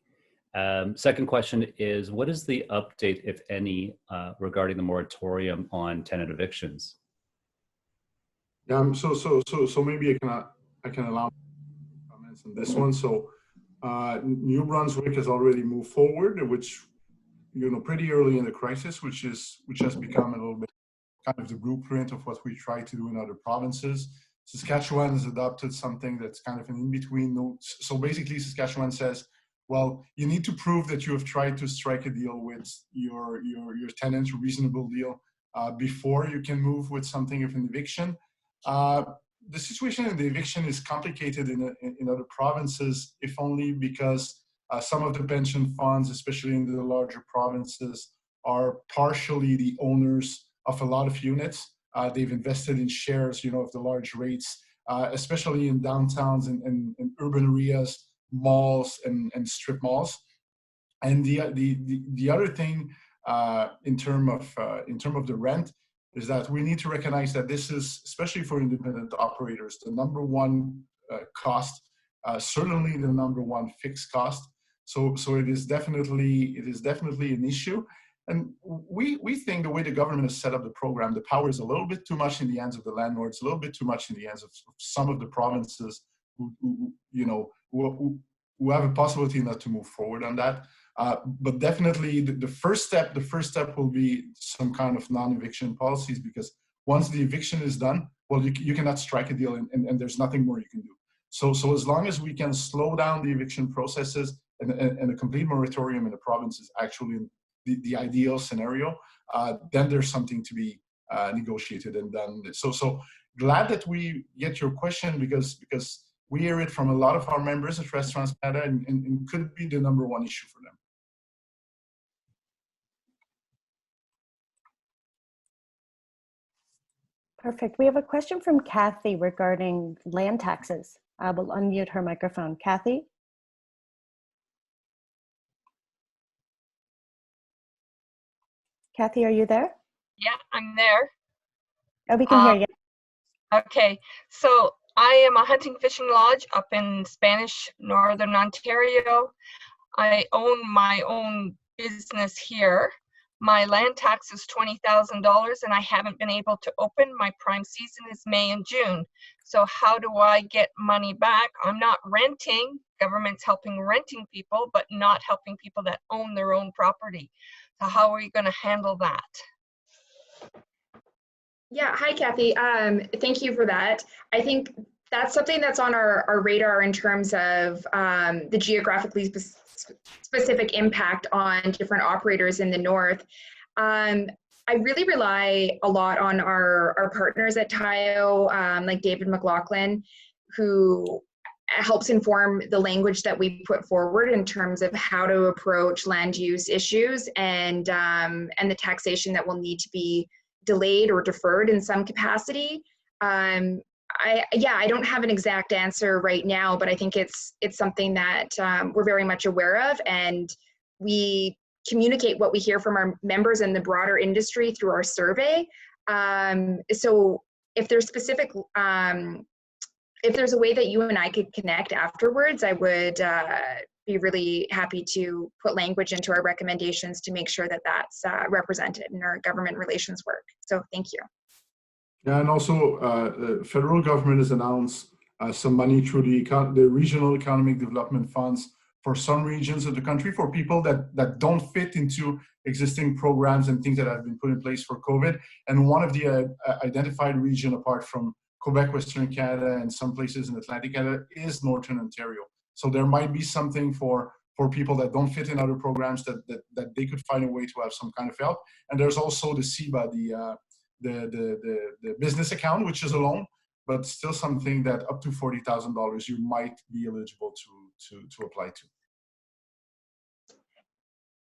[SPEAKER 8] Second question is, what is the update, if any, regarding the moratorium on tenant evictions?
[SPEAKER 4] Yeah, so maybe I can allow comments on this one. So New Brunswick has already moved forward, which pretty early in the crisis, which has become a little bit kind of the blueprint of what we try to do in other provinces. Saskatchewan has adopted something that's kind of an in-between. So basically, Saskatchewan says, well, you need to prove that you have tried to strike a deal with your tenant, a reasonable deal, before you can move with something of an eviction. The situation in the eviction is complicated in other provinces, if only because some of the pension funds, especially in the larger provinces, are partially the owners of a lot of units. They've invested in shares, of the large rates, especially in downtowns and urban areas, malls and strip malls. And the other thing in terms of the rent is that we need to recognize that this is, especially for independent operators, the number one cost, certainly the number one fixed cost. So it is definitely an issue. And we think the way the government has set up the program, the power is a little bit too much in the hands of the landlords, a little bit too much in the hands of some of the provinces who have a possibility not to move forward on that. But definitely the first step will be some kind of non-eviction policies, because once the eviction is done, well, you cannot strike a deal and there's nothing more you can do. So as long as we can slow down the eviction processes and a complete moratorium in the province is actually the ideal scenario, then there's something to be negotiated and done. So glad that we get your question, because we hear it from a lot of our members at Restaurants Canada, and could be the number one issue for them.
[SPEAKER 6] Perfect. We have a question from Kathy regarding land taxes. I will unmute her microphone. Kathy? Kathy, are you there?
[SPEAKER 9] Yeah, I'm there.
[SPEAKER 6] Oh, we can hear you.
[SPEAKER 9] Okay, so I am a hunting fishing lodge up in Spanish Northern Ontario. I own my own business here. My land tax is $20,000 and I haven't been able to open. My prime season is May and June. So how do I get money back? I'm not renting. Government's helping renting people, but not helping people that own their own property. So how are you going to handle that?
[SPEAKER 5] Yeah, hi, Kathy. Thank you for that. I think that's something that's on our radar in terms of the geographically specific impact on different operators in the north. I really rely a lot on our partners at TIO, like David McLaughlin, who helps inform the language that we put forward in terms of how to approach land use issues and the taxation that will need to be delayed or deferred in some capacity. I don't have an exact answer right now, but I think it's something that we're very much aware of, and we communicate what we hear from our members and the broader industry through our survey. So if there's specific, if there's a way that you and I could connect afterwards, I would be really happy to put language into our recommendations to make sure that that's represented in our government relations work. So thank you.
[SPEAKER 4] Yeah, and also the federal government has announced some money through the regional economic development funds for some regions of the country for people that don't fit into existing programs and things that have been put in place for COVID. And one of the identified region, apart from Quebec, Western Canada, and some places in Atlantic Canada, is Northern Ontario. So there might be something for people that don't fit in other programs that they could find a way to have some kind of help. And there's also the CEBA, the business account, which is a loan, but still something that up to $40,000 you might be eligible to apply to.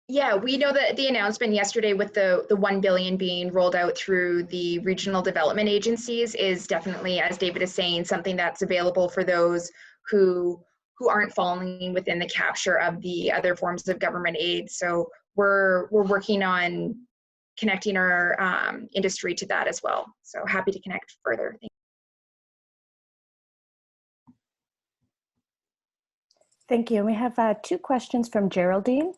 [SPEAKER 5] Yeah, we know that the announcement yesterday with the $1 billion being rolled out through the regional development agencies is definitely, as David is saying, something that's available for those who aren't falling within the capture of the other forms of government aid. So we're working on connecting our industry to that as well. So happy to connect further.
[SPEAKER 6] Thank you. We have 2 questions from Geraldine.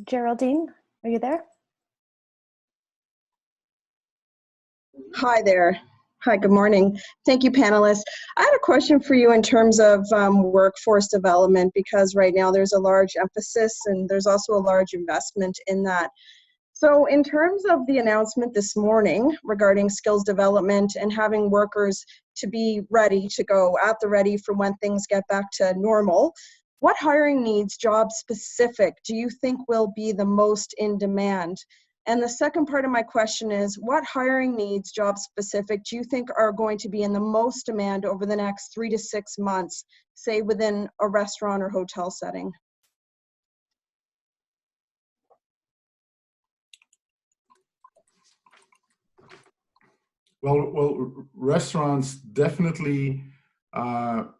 [SPEAKER 6] Geraldine, are you there?
[SPEAKER 10] Hi there. Hi, good morning. Thank you, panelists. I had a question for you in terms of workforce development, because right now there's a large emphasis and there's also a large investment in that. So in terms of the announcement this morning regarding skills development and having workers to be ready to go at the ready for when things get back to normal, what hiring needs, job specific, do you think will be the most in demand? And the second part of my question is, what hiring needs, job specific, do you think are going to be in the most demand over the next 3 to 6 months, say within a restaurant or hotel setting?
[SPEAKER 4] Well, restaurants definitely.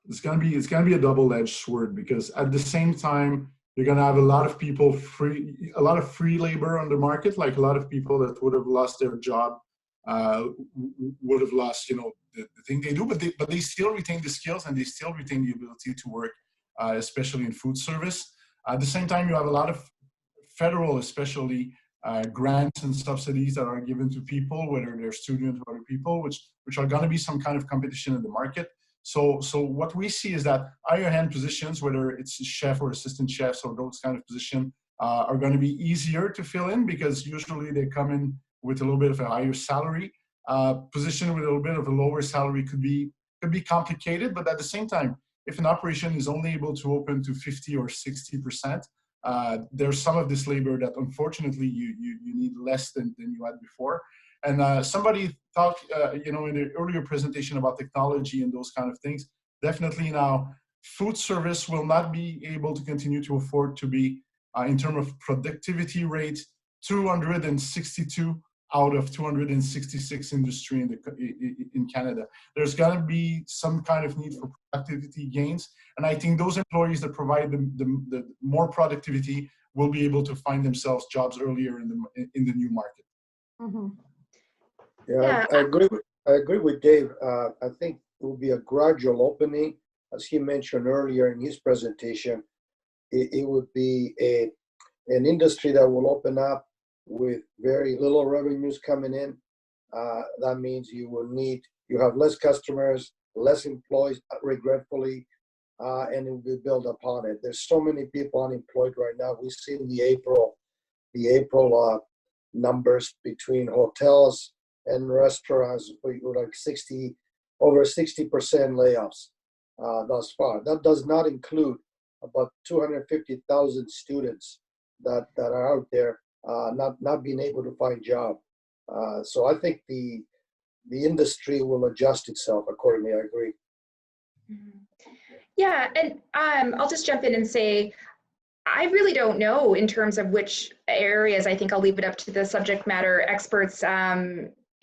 [SPEAKER 4] It's gonna be a double-edged sword, because at the same time You're going to have a lot of people a lot of free labor on the market, like a lot of people that would have lost their job, would have lost, the thing they do, but they still retain the skills and they still retain the ability to work, especially in food service. At the same time, you have a lot of federal, especially grants and subsidies that are given to people, whether they're students or other people, which are going to be some kind of competition in the market. So what we see is that higher hand positions, whether it's chef or assistant chefs or those kind of positions, are going to be easier to fill in because usually they come in with a little bit of a higher salary. Position with a little bit of a lower salary could be complicated, but at the same time, if an operation is only able to open to 50 or 60%, there's some of this labor that unfortunately you need less than you had before. And somebody talked, in the earlier presentation about technology and those kind of things. Definitely now, food service will not be able to continue to afford to be, in terms of productivity rate, 262 out of 266 industry in Canada. There's got to be some kind of need for productivity gains. And I think those employees that provide the more productivity will be able to find themselves jobs earlier in the new market.
[SPEAKER 1] Mm-hmm.
[SPEAKER 3] Yeah, I agree with Dave. I think it will be a gradual opening. As he mentioned earlier in his presentation, it would be an industry that will open up with very little revenues coming in. That means you have less customers, less employees, regretfully, and it will be built upon it. There's so many people unemployed right now. We've seen the April numbers between hotels and restaurants, like over 60% layoffs thus far. That does not include about 250,000 students that are out there not being able to find job. So I think the industry will adjust itself accordingly. I agree.
[SPEAKER 5] Yeah, and I'll just jump in and say, I really don't know in terms of which areas. I think I'll leave it up to the subject matter experts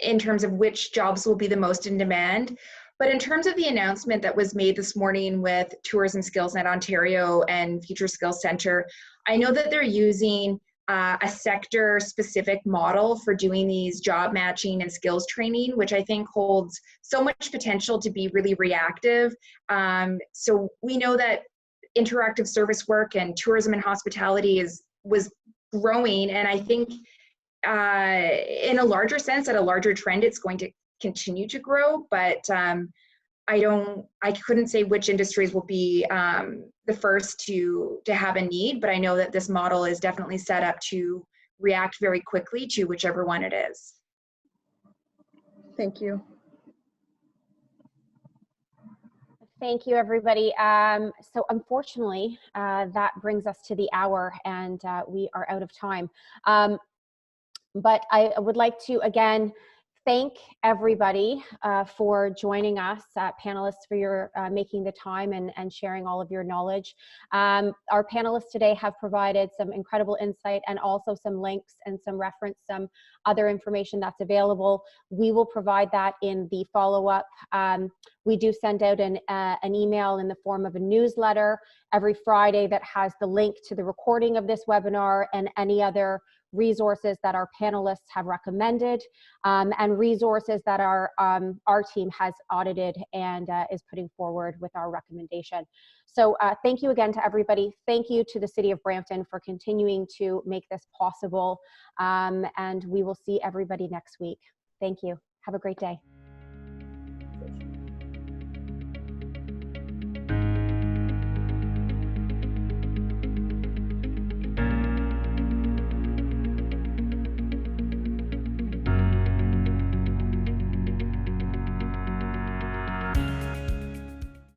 [SPEAKER 5] in terms of which jobs will be the most in demand. But in terms of the announcement that was made this morning with Tourism Skills Net Ontario and Future Skills Centre, I know that they're using a sector-specific model for doing these job matching and skills training, which I think holds so much potential to be really reactive. So we know that interactive service work and tourism and hospitality was growing, and I think in a larger sense, at a larger trend, it's going to continue to grow, but I couldn't say which industries will be the first to have a need, but I know that this model is definitely set up to react very quickly to whichever one it is.
[SPEAKER 10] Thank you.
[SPEAKER 1] Thank you, everybody. So unfortunately, that brings us to the hour, and we are out of time. But I would like to, again, thank everybody for joining us, panelists, for your making the time and sharing all of your knowledge. Our panelists today have provided some incredible insight and also some links and some other information that's available. We will provide that in the follow-up. We do send out an email in the form of a newsletter every Friday that has the link to the recording of this webinar and any other resources that our panelists have recommended, and resources that our team has audited and is putting forward with our recommendation. So thank you again to everybody. Thank you to the City of Brampton for continuing to make this possible, and we will see everybody next week. Thank you. Have a great day.